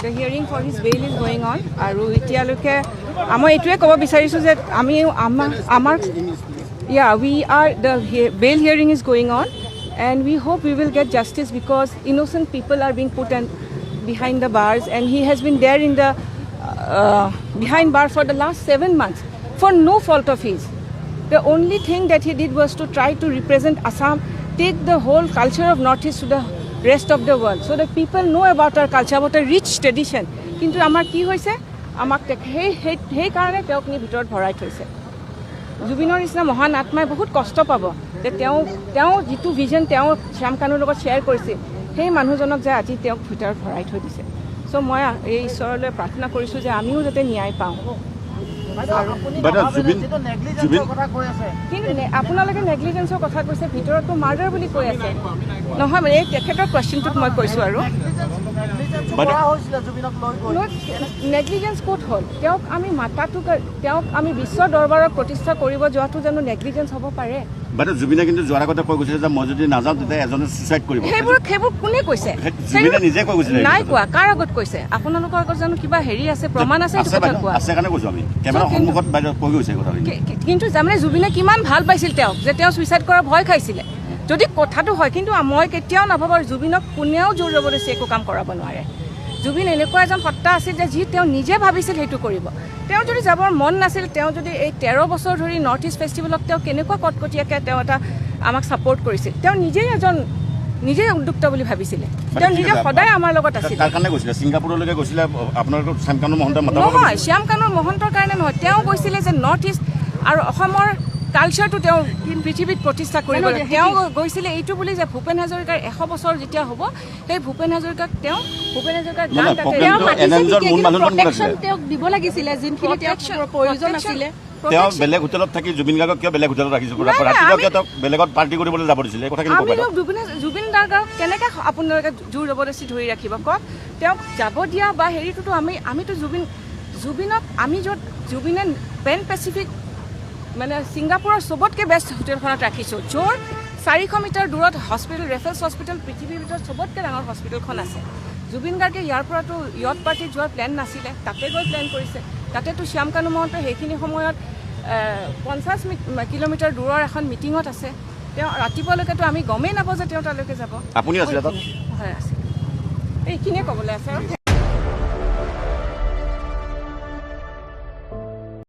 the hearing for his bail is going on. আৰু এতিয়ালৈকে মই এইটোৱে ক'ব বিচাৰিছোঁ যে আমি আমাৰ we are the bail hearing is going on and we hope we will get justice because innocent people are being put behind the bars and he has been there in the behind bar for the last 7 months for no fault of his. The only thing that he did was to try to represent Assam, take the whole culture of Northeast to the rest of the world so that people know about our culture, about a rich tradition. কিন্তু আমাৰ কি হৈছে আমাক সেই কাৰণে তেওঁক নি ভিতৰত ভৰাই থৈছে জুবিনৰ নিচিনা মহান আত্মাই বহুত কষ্ট পাব যে তেওঁ যিটো ভিজন তেওঁ শ্যাম কানুৰ লগত শ্বেয়াৰ কৰিছে সেই মানুহজনক যে আজি তেওঁক ভিতৰত ভৰাই থৈ দিছে চ' মই এই ঈশ্বৰলৈ প্ৰাৰ্থনা কৰিছোঁ যে আমিও যাতে ন্যায় পাওঁ কিন্তু আপোনালোকে নেগলিজেঞ্চৰ কথা কৈছে ভিতৰততো মাৰ্ডাৰ বুলি কৈ আছে নহয় মানে এই তেখেতৰ কুৱেশ্যনটোত মই কৈছোঁ আৰু নেগলিজেঞ্চ ক'ত হ'ল তেওঁক আমি তেওঁক আমি বিশ্ব দৰবাৰত প্ৰতিষ্ঠা কৰিব যোৱাটো জানো নেগলিজেঞ্চ হ'ব পাৰে জুবিনে কিন্তু যোৱাৰ আগতে কৈ গৈছিলে যে মই যদি নাযাওঁ তেতিয়া এজনে ছুইচাইড কৰিব সেইবোৰ কোনে কৈছে জুবিনে নিজে কৈ গৈছিলে নাই কোৱা কাৰ আগত কৈছে আপোনালোকৰ আগত জানো কিবা হেৰি আছে প্ৰমাণ আছে আছে কাৰণে কৈছোঁ আমি কেমেৰা সন্মুখত বাইদেউ কৈ গৈছে কথা কিন্তু তাৰমানে জুবিনে কিমান ভাল পাইছিল তেওঁক যে তেওঁ ছুইচাইড কৰাৰ ভয় খাইছিলে যদি কথাটো হয় কিন্তু মই কেতিয়াও নাভাবোঁ জুবিনক কোনেও জোৰ জবৰদস্তি একো কাম কৰাব নোৱাৰে জুবিন এনেকুৱা এজন সত্তা আছিল যে যি তেওঁ নিজে ভাবিছিল সেইটো কৰিব তেওঁ যদি যাবৰ মন নাছিল তেওঁ যদি এই 13 বছৰ ধৰি নৰ্থ ইষ্ট ফেষ্টিভেলক তেওঁ কেনেকুৱা কটকটীয়াকৈ তেওঁ এটা আমাক ছাপোৰ্ট কৰিছিল তেওঁ নিজেই উদ্যুক্ত বুলি ভাবিছিলে তেওঁ নিজে সদায় আমাৰ লগত আছিল তাৰ কাৰণে গৈছিলে ছিংগাপুৰলৈকে গৈছিলে আপোনালোকৰ শ্যাম কানু মহন্তৰ নহয় শ্যাম কানুৰ মহন্তৰ কাৰণে নহয় তেওঁ কৈছিলে যে নৰ্থ ইষ্ট আৰু অসমৰ কালচাৰটো তেওঁ পৃথিৱীত প্ৰতিষ্ঠা কৰিব তেওঁ গৈছিলে এইটো বুলি যে ভূপেন হাজৰিকাৰ 100 বছৰ যেতিয়া হ'ব সেই ভূপেন হাজৰিকাৰ তেওঁক দিব লাগিছিলে যোনখিনি প্ৰয়োজন আছিলে তেওঁ বেলেগ হোটেলত থাকি জুবিন গাৰ্গক কিয় বেলেগ হোটেলত ৰাখিছে ৰাতিপুৱা তেওঁক বেলেগত পাৰ্টি কৰিবলৈ যাব দিছিলে এই কথা জুবিন গাৰ্গক কেনেকৈ আপোনালোকে জোৰ জবৰদস্তি ধৰি ৰাখিব কওক তেওঁক যাব দিয়া বা হেৰিটোতো আমিতো জুবিনক আমি য'ত জুবিনে পেন পেচিফিক মানে ছিংগাপুৰৰ চবতকৈ বেষ্ট হোটেলখনত ৰাখিছোঁ য'ৰ 400 মিটাৰ দূৰত হস্পিটেল ৰেফাৰেঞ্চ হস্পিটেল পৃথিৱীৰ ভিতৰত চবতকৈ ডাঙৰ হস্পিটেলখন আছে জুবিন গাৰ্গে ইয়াৰ পৰাতো য়ট পাৰ্টিত যোৱাৰ প্লেন নাছিলে তাতে গৈ প্লেন কৰিছে তাতেতো শ্যাম কানু মহন্ত সেইখিনি সময়ত 50 কিলোমিটাৰ দূৰৰ এখন মিটিঙত আছে তেওঁ ৰাতিপুৱালৈকেতো আমি গমেই নাপাওঁ যে তেওঁ তালৈকে যাব আপুনি আছিলে তাত হয় আছে এইখিনিয়ে ক'বলৈ আছে